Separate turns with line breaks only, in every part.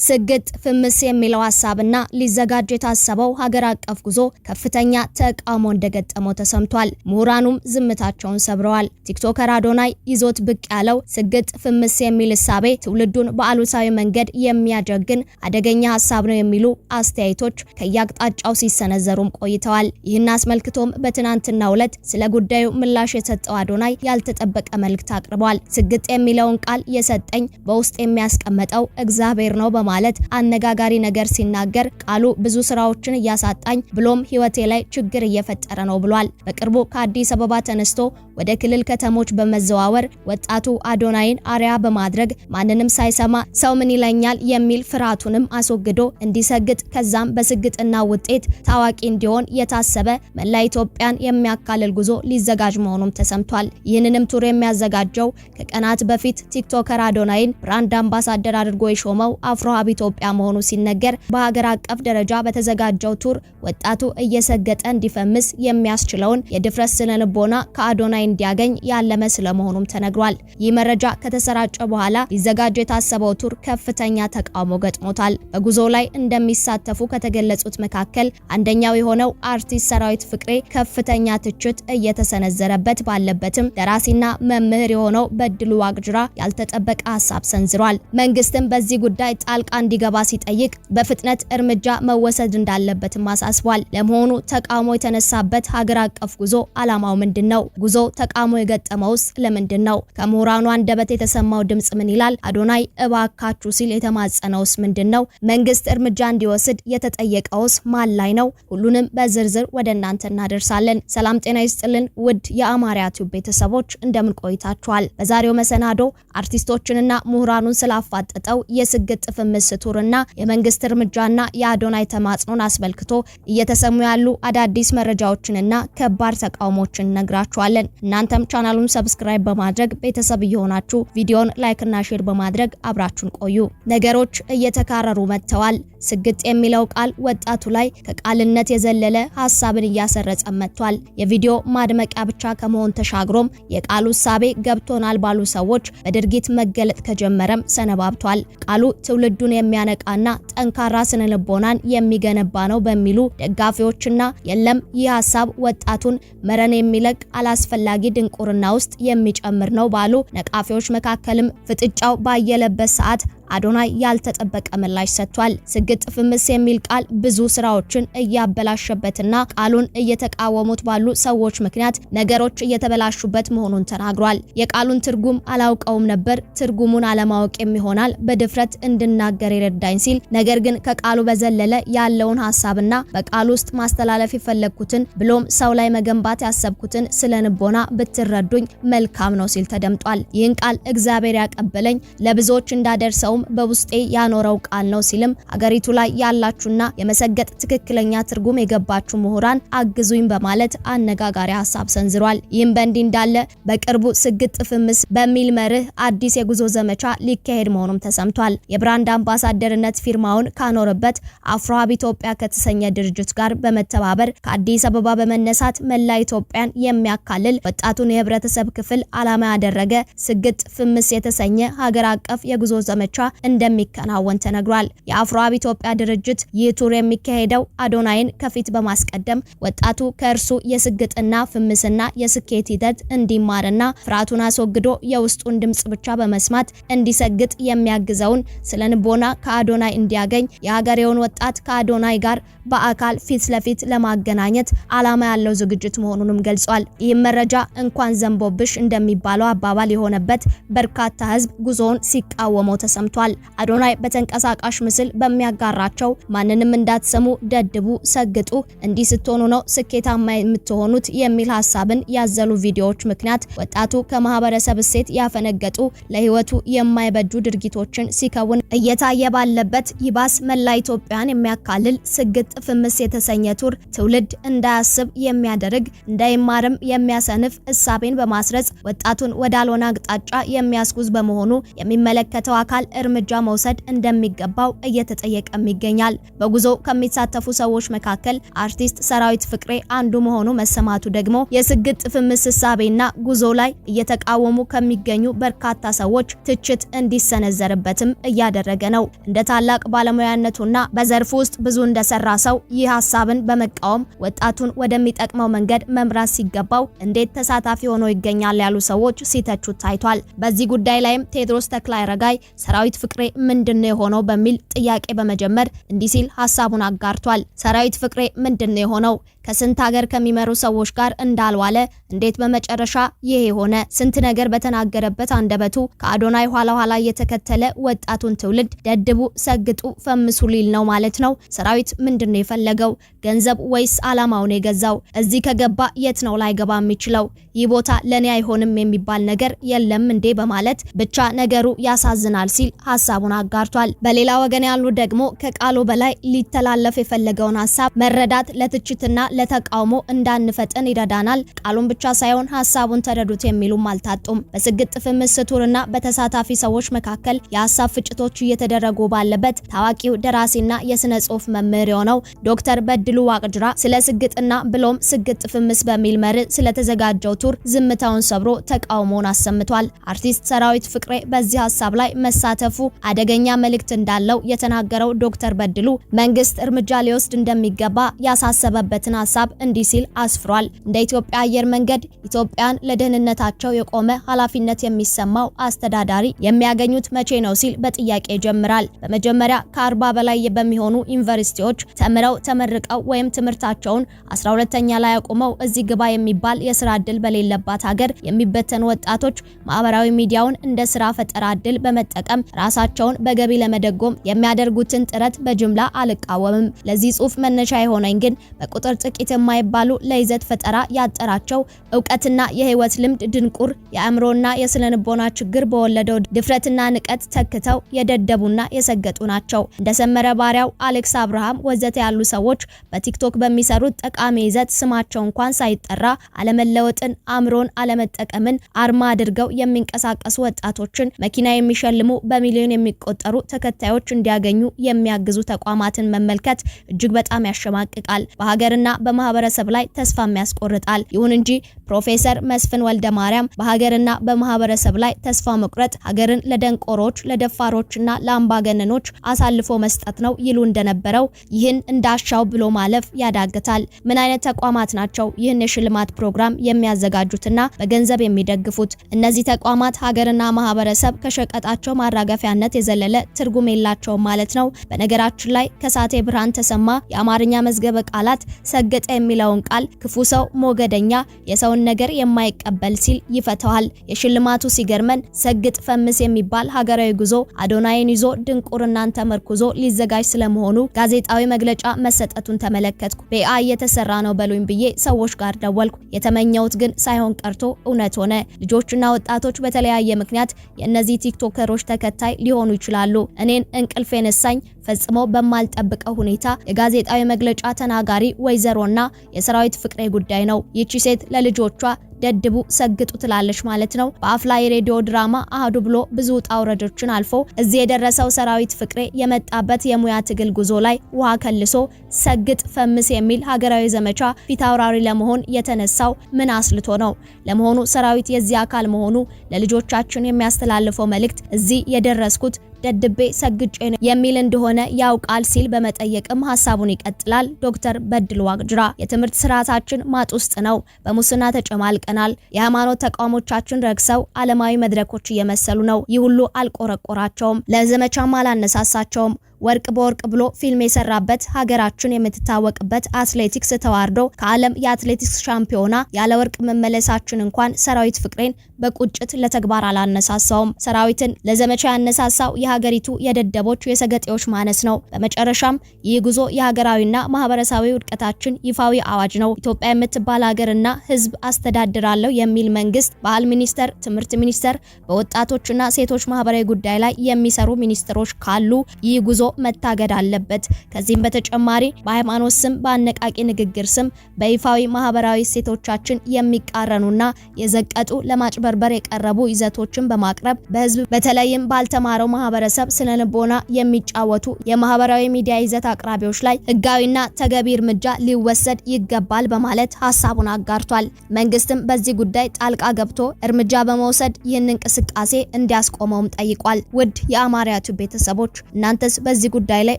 ስግጥ ፍምስ የሚለው ሐሳብና ሊዘጋጅ የታሰበው ሀገር አቀፍ ጉዞ ከፍተኛ ተቃውሞ እንደገጠመው ተሰምቷል። ምሁራኑም ዝምታቸውን ሰብረዋል። ቲክቶከር አዶናይ ይዞት ብቅ ያለው ስግጥ ፍምስ የሚል እሳቤ ትውልዱን በአሉታዊ መንገድ የሚያጀግን አደገኛ ሐሳብ ነው የሚሉ አስተያየቶች ከያቅጣጫው ሲሰነዘሩም ቆይተዋል። ይህን አስመልክቶም በትናንትናው ዕለት ስለ ጉዳዩ ምላሽ የሰጠው አዶናይ ያልተጠበቀ መልእክት አቅርቧል። ስግጥ የሚለውን ቃል የሰጠኝ በውስጥ የሚያስቀምጠው እግዚአብሔር ነው ማለት አነጋጋሪ ነገር ሲናገር ቃሉ ብዙ ስራዎችን እያሳጣኝ ብሎም ህይወቴ ላይ ችግር እየፈጠረ ነው ብሏል። በቅርቡ ከአዲስ አበባ ተነስቶ ወደ ክልል ከተሞች በመዘዋወር ወጣቱ አዶናይን አሪያ በማድረግ ማንንም ሳይሰማ ሰው ምን ይለኛል የሚል ፍርሃቱንም አስወግዶ እንዲሰግጥ ከዛም በስግጥና ውጤት ታዋቂ እንዲሆን የታሰበ መላ ኢትዮጵያን የሚያካልል ጉዞ ሊዘጋጅ መሆኑም ተሰምቷል። ይህንንም ቱር የሚያዘጋጀው ከቀናት በፊት ቲክቶከር አዶናይን ብራንድ አምባሳደር አድርጎ የሾመው አፍሮ ሀብ ኢትዮጵያ መሆኑ ሲነገር በሀገር አቀፍ ደረጃ በተዘጋጀው ቱር ወጣቱ እየሰገጠ እንዲፈምስ የሚያስችለውን የድፍረት ስነልቦና ከአዶናይ እንዲያገኝ ያለመ ስለመሆኑም ተነግሯል። ይህ መረጃ ከተሰራጨ በኋላ ሊዘጋጅ የታሰበው ቱር ከፍተኛ ተቃውሞ ገጥሞታል። በጉዞ ላይ እንደሚሳተፉ ከተገለጹት መካከል አንደኛው የሆነው አርቲስት ሰራዊት ፍቅሬ ከፍተኛ ትችት እየተሰነዘረበት ባለበትም ደራሲና መምህር የሆነው በድሉ ዋቅጅራ ያልተጠበቀ ሐሳብ ሰንዝሯል። መንግስትም በዚህ ጉዳይ ጣልቃ እንዲገባ ሲጠይቅ በፍጥነት እርምጃ መወሰድ እንዳለበትም አሳስቧል። ለመሆኑ ተቃውሞ የተነሳበት ሀገር አቀፍ ጉዞ ዓላማው ምንድነው? ጉዞ ተቃውሞ የገጠመውስ ለምንድነው? ከምሁራኑ አንደበት የተሰማው ድምጽ ምን ይላል? አዶናይ እባካችሁ ሲል የተማጸነውስ ምንድነው? መንግስት እርምጃ እንዲወስድ የተጠየቀውስ ማን ላይ ነው? ሁሉንም በዝርዝር ወደ እናንተ እናደርሳለን። ሰላም ጤና ይስጥልን ውድ የአማርያ ቲዩብ ቤተሰቦች እንደምን ቆይታችኋል? በዛሬው መሰናዶ አርቲስቶችንና ምሁራኑን ስላፋጠጠው የስግጥ ፍምስ ቱርና የመንግስት እርምጃና የአዶናይ ተማጽኖን አስመልክቶ እየተሰሙ ያሉ አዳዲስ መረጃዎችንና ከባድ ተቃውሞችን ነግራችኋለን። እናንተም ቻናሉን ሰብስክራይብ በማድረግ ቤተሰብ እየሆናችሁ ቪዲዮን ላይክና ሼር በማድረግ አብራችሁን ቆዩ። ነገሮች እየተካረሩ መጥተዋል። ስግጥ የሚለው ቃል ወጣቱ ላይ ከቃልነት የዘለለ ሐሳብን እያሰረጸ መጥቷል። የቪዲዮ ማድመቂያ ብቻ ከመሆን ተሻግሮም የቃሉ እሳቤ ገብቶናል ባሉ ሰዎች በድርጊት መገለጥ ከጀመረም ሰነባብቷል። ቃሉ ትውልዱን የሚያነቃና ጠንካራ ስነልቦናን የሚገነባ ነው በሚሉ ደጋፊዎችና የለም ይህ ሐሳብ ወጣቱን መረን የሚለቅ አላስፈላጊ ድንቁርና ውስጥ የሚጨምር ነው ባሉ ነቃፊዎች መካከልም ፍጥጫው ባየለበት ሰዓት አዶናይ ያልተጠበቀ ምላሽ ሰጥቷል። ስግጥ ፍምስ የሚል ቃል ብዙ ስራዎችን እያበላሸበትና ቃሉን እየተቃወሙት ባሉ ሰዎች ምክንያት ነገሮች እየተበላሹበት መሆኑን ተናግሯል። የቃሉን ትርጉም አላውቀውም ነበር፣ ትርጉሙን አለማወቅ የሚሆናል በድፍረት እንድናገር ይረዳኝ ሲል ነገር ግን ከቃሉ በዘለለ ያለውን ሐሳብና በቃሉ ውስጥ ማስተላለፍ የፈለግኩትን ብሎም ሰው ላይ መገንባት ያሰብኩትን ስለ ንቦና ብትረዱኝ መልካም ነው ሲል ተደምጧል። ይህን ቃል እግዚአብሔር ያቀበለኝ ለብዙዎች እንዳደርሰው በውስጤ ያኖረው ቃል ነው ሲልም አገሪቱ ላይ ያላችሁና የመሰገጥ ትክክለኛ ትርጉም የገባችሁ ምሁራን አግዙኝ በማለት አነጋጋሪ ሐሳብ ሰንዝሯል። ይህም በእንዲህ እንዳለ በቅርቡ ስግጥ ፍምስ በሚል መርህ አዲስ የጉዞ ዘመቻ ሊካሄድ መሆኑም ተሰምቷል። የብራንድ አምባሳደርነት ፊርማውን ካኖረበት አፍሮ ሀብ ኢትዮጵያ ከተሰኘ ድርጅት ጋር በመተባበር ከአዲስ አበባ በመነሳት መላ ኢትዮጵያን የሚያካልል ወጣቱን የህብረተሰብ ክፍል ዓላማ ያደረገ ስግጥ ፍምስ የተሰኘ ሀገር አቀፍ የጉዞ ዘመቻ እንደሚከናወን ተነግሯል። የአፍሮ ሀብ ኢትዮጵያ ድርጅት ይህ ቱር የሚካሄደው አዶናይን ከፊት በማስቀደም ወጣቱ ከእርሱ የስግጥና ፍምስና የስኬት ሂደት እንዲማርና ፍርሃቱን አስወግዶ የውስጡን ድምጽ ብቻ በመስማት እንዲሰግጥ የሚያግዘውን ስለ ንቦና ከአዶናይ እንዲያገኝ የሀገሬውን ወጣት ከአዶናይ ጋር በአካል ፊት ለፊት ለማገናኘት ዓላማ ያለው ዝግጅት መሆኑንም ገልጿል። ይህም መረጃ እንኳን ዘንቦብሽ እንደሚባለው አባባል የሆነበት በርካታ ህዝብ ጉዞውን ሲቃወመው ተሰምቷል። አዶናይ በተንቀሳቃሽ ምስል በሚያጋራቸው ማንንም እንዳትሰሙ ደድቡ፣ ሰግጡ፣ እንዲህ ስትሆኑ ነው ስኬታማ የምትሆኑት የሚል ሐሳብን ያዘሉ ቪዲዮዎች ምክንያት ወጣቱ ከማህበረሰብ እሴት ያፈነገጡ ለህይወቱ የማይበጁ ድርጊቶችን ሲከውን እየታየ ባለበት ይባስ መላ ኢትዮጵያን የሚያካልል ስግጥ ፍምስ የተሰኘ ቱር ትውልድ እንዳያስብ የሚያደርግ እንዳይማርም የሚያሰንፍ እሳቤን በማስረጽ ወጣቱን ወዳልሆነ አቅጣጫ የሚያስጉዝ በመሆኑ የሚመለከተው አካል እርምጃ መውሰድ እንደሚገባው እየተጠየቀም ይገኛል። በጉዞ ከሚሳተፉ ሰዎች መካከል አርቲስት ሰራዊት ፍቅሬ አንዱ መሆኑ መሰማቱ ደግሞ የስግጥ ፍምስ እሳቤና ጉዞ ላይ እየተቃወሙ ከሚገኙ በርካታ ሰዎች ትችት እንዲሰነዘርበትም እያደረገ ነው። እንደ ታላቅ ባለሙያነቱና በዘርፉ ውስጥ ብዙ እንደሰራ ሰው ይህ ሐሳብን በመቃወም ወጣቱን ወደሚጠቅመው መንገድ መምራት ሲገባው እንዴት ተሳታፊ ሆኖ ይገኛል ያሉ ሰዎች ሲተቹት ታይቷል። በዚህ ጉዳይ ላይም ቴዎድሮስ ተክለአረጋይ ሰራዊት ፍቅሬ ምንድነው የሆነው በሚል ጥያቄ በመጀመር እንዲህ ሲል ሐሳቡን አጋርቷል። ሰራዊት ፍቅሬ ምንድነው የሆነው? ከስንት ሀገር ከሚመሩ ሰዎች ጋር እንዳልዋለ እንዴት በመጨረሻ ይሄ ሆነ? ስንት ነገር በተናገረበት አንደበቱ ከአዶናይ ኋላ ኋላ እየተከተለ ወጣቱን ትውልድ ደድቡ፣ ሰግጡ፣ ፈምሱ ሊል ነው ማለት ነው። ሰራዊት ምንድነው የፈለገው? ገንዘብ ወይስ አላማውን የገዛው? እዚህ ከገባ የት ነው ላይገባ የሚችለው? ይህ ቦታ ለኔ አይሆንም የሚባል ነገር የለም እንዴ? በማለት ብቻ ነገሩ ያሳዝናል ሲል ሐሳቡን አጋርቷል። በሌላ ወገን ያሉ ደግሞ ከቃሉ በላይ ሊተላለፍ የፈለገውን ሐሳብ መረዳት ለትችትና ለተቃውሞ እንዳንፈጥን ይረዳናል። ቃሉን ብቻ ሳይሆን ሐሳቡን ተረዱት የሚሉም አልታጡም። በስግጥ ፍምስ ቱርና በተሳታፊ ሰዎች መካከል የሐሳብ ፍጭቶች እየተደረጉ ባለበት ታዋቂው ደራሲና የስነ ጽሑፍ መምህር የሆነው ዶክተር በድሉ ዋቅጅራ ስለ ስግጥና ብሎም ስግጥ ፍምስ በሚል መርህ ስለተዘጋጀው ቱር ዝምታውን ሰብሮ ተቃውሞውን አሰምቷል። አርቲስት ሰራዊት ፍቅሬ በዚህ ሐሳብ ላይ መሳተፉ አደገኛ መልእክት እንዳለው የተናገረው ዶክተር በድሉ መንግስት እርምጃ ሊወስድ እንደሚገባ ያሳሰበበትን ሐሳብ እንዲህ ሲል አስፍሯል። እንደ ኢትዮጵያ አየር መንገድ ኢትዮጵያን ለደህንነታቸው የቆመ ኃላፊነት የሚሰማው አስተዳዳሪ የሚያገኙት መቼ ነው ሲል በጥያቄ ይጀምራል። በመጀመሪያ ከ40 በላይ በሚሆኑ ዩኒቨርሲቲዎች ተምረው ተመርቀው ወይም ትምህርታቸውን 12ኛ ላይ አቁመው እዚህ ግባ የሚባል የስራ ዕድል በሌለባት ሀገር የሚበተኑ ወጣቶች ማህበራዊ ሚዲያውን እንደ ስራ ፈጠራ ዕድል በመጠቀም ራሳቸውን በገቢ ለመደጎም የሚያደርጉትን ጥረት በጅምላ አልቃወምም። ለዚህ ጽሑፍ መነሻ የሆነኝ ግን በቁጥር ጥቂት የማይባሉ ለይዘት ፈጠራ ያጠራቸው ዕውቀትና የህይወት ልምድ ድንቁር የአእምሮና የስነ ልቦና ችግር በወለደው ድፍረትና ንቀት ተክተው የደደቡና የሰገጡ ናቸው። እንደሰመረ ባሪያው፣ አሌክስ አብርሃም ወዘተ ያሉ ሰዎች በቲክቶክ በሚሰሩት ጠቃሚ ይዘት ስማቸው እንኳን ሳይጠራ አለመለወጥን፣ አእምሮን አለመጠቀምን አርማ አድርገው የሚንቀሳቀሱ ወጣቶችን መኪና የሚሸልሙ በሚሊዮን የሚቆጠሩ ተከታዮች እንዲያገኙ የሚያግዙ ተቋማትን መመልከት እጅግ በጣም ያሸማቅቃል። በሀገርና በማህበረሰብ ላይ ተስፋም ያስቆርጣል። ይሁን እንጂ ፕሮፌሰር መስፍን ወልደ ማርያም በሀገርና በማህበረሰብ ላይ ተስፋ መቁረጥ ሀገርን ለደንቆሮች፣ ለደፋሮችና ለአምባገነኖች አሳልፎ መስጠት ነው ይሉ እንደነበረው ይህን እንዳሻው ብሎ ማለፍ ያዳግታል። ምን አይነት ተቋማት ናቸው ይህን የሽልማት ፕሮግራም የሚያዘጋጁትና በገንዘብ የሚደግፉት? እነዚህ ተቋማት ሀገርና ማህበረሰብ ከሸቀጣቸው ማራገፊያነት የዘለለ ትርጉም የላቸውም ማለት ነው። በነገራችን ላይ ከሳቴ ብርሃን ተሰማ የአማርኛ መዝገበ ቃላት ሰገጠ የሚለውን ቃል ክፉ ሰው፣ ሞገደኛ፣ የሰውን ነገር የማይቀበል ሲል ይፈተዋል። የሽልማቱ ሲገርመን ሰግጥ ፈምስ የሚባል ሀገራዊ ጉዞ አዶናይን ይዞ ድንቁርናን ተመርኩዞ ሊዘጋጅ ስለመሆኑ ጋዜጣዊ መግለጫ መሰጠቱን ተመለከትኩ። በኤአይ የተሰራ ነው በሉኝ ብዬ ሰዎች ጋር ደወልኩ። የተመኘሁት ግን ሳይሆን ቀርቶ እውነት ሆነ። ልጆችና ወጣቶች በተለያየ ምክንያት የእነዚህ ቲክቶከሮች ተከታይ ሊሆኑ ይችላሉ። እኔን እንቅልፍ የነሳኝ ፈጽሞ በማልጠብቀው ሁኔታ የጋዜጣዊ መግለጫ ተናጋሪ ወይዘሮና የሰራዊት ፍቅሬ ጉዳይ ነው። ይቺ ሴት ለልጆቿ ደድቡ፣ ሰግጡ ትላለች ማለት ነው። በአፍላ የሬዲዮ ድራማ አህዱ ብሎ ብዙ ውጣ ውረዶችን አልፎ እዚህ የደረሰው ሰራዊት ፍቅሬ የመጣበት የሙያ ትግል ጉዞ ላይ ውሃ ከልሶ ሰግጥ ፈምስ የሚል ሀገራዊ ዘመቻ ፊት አውራሪ ለመሆን የተነሳው ምን አስልቶ ነው? ለመሆኑ ሰራዊት የዚህ አካል መሆኑ ለልጆቻችን የሚያስተላልፈው መልእክት እዚህ የደረስኩት ደድቤ ሰግጬ ነው የሚል እንደሆነ ያውቃል ሲል በመጠየቅም ሐሳቡን ይቀጥላል። ዶክተር በድሉ ዋቅጅራ የትምህርት ስርዓታችን ማጥ ውስጥ ነው። በሙስና ተጨማልቀናል። የሃይማኖት ተቋሞቻችን ረክሰው ዓለማዊ መድረኮች እየመሰሉ ነው። ይህ ሁሉ አልቆረቆራቸውም፣ ለዘመቻም አላነሳሳቸውም። ወርቅ በወርቅ ብሎ ፊልም የሰራበት ሀገራችን የምትታወቅበት አትሌቲክስ ተዋርዶ ከዓለም የአትሌቲክስ ሻምፒዮና ያለ ወርቅ መመለሳችን እንኳን ሰራዊት ፍቅሬን በቁጭት ለተግባር አላነሳሳውም። ሰራዊትን ለዘመቻ ያነሳሳው የሀገሪቱ የደደቦች የሰገጤዎች ማነስ ነው። በመጨረሻም ይህ ጉዞ የሀገራዊና ማህበረሰባዊ ውድቀታችን ይፋዊ አዋጅ ነው። ኢትዮጵያ የምትባል ሀገርና ሕዝብ አስተዳድራለሁ የሚል መንግስት፣ ባህል ሚኒስቴር፣ ትምህርት ሚኒስቴር፣ በወጣቶችና ሴቶች ማህበራዊ ጉዳይ ላይ የሚሰሩ ሚኒስትሮች ካሉ ይህ ጉዞ መታገድ አለበት። ከዚህም በተጨማሪ በሃይማኖት ስም በአነቃቂ ንግግር ስም በይፋዊ ማህበራዊ እሴቶቻችን የሚቃረኑና የዘቀጡ ለማጭበርበር የቀረቡ ይዘቶችን በማቅረብ በህዝብ በተለይም ባልተማረው ማህበረሰብ ስነልቦና የሚጫወቱ የማህበራዊ ሚዲያ ይዘት አቅራቢዎች ላይ ህጋዊና ተገቢ እርምጃ ሊወሰድ ይገባል በማለት ሐሳቡን አጋርቷል። መንግስትም በዚህ ጉዳይ ጣልቃ ገብቶ እርምጃ በመውሰድ ይህን እንቅስቃሴ እንዲያስቆመውም ጠይቋል። ውድ የአማርያ ቲዩብ ቤተሰቦች እናንተስ በዚህ ጉዳይ ላይ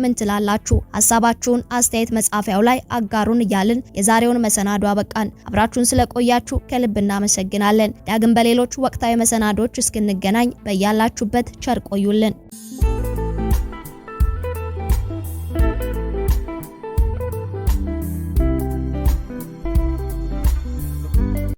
ምን ትላላችሁ? ሐሳባችሁን አስተያየት መጻፊያው ላይ አጋሩን እያልን የዛሬውን መሰናዶ አበቃን። አብራችሁን ስለቆያችሁ ከልብ እናመሰግናለን። ዳግም በሌሎች ወቅታዊ መሰናዶች እስክንገናኝ በያላችሁበት ቸር ቆዩልን።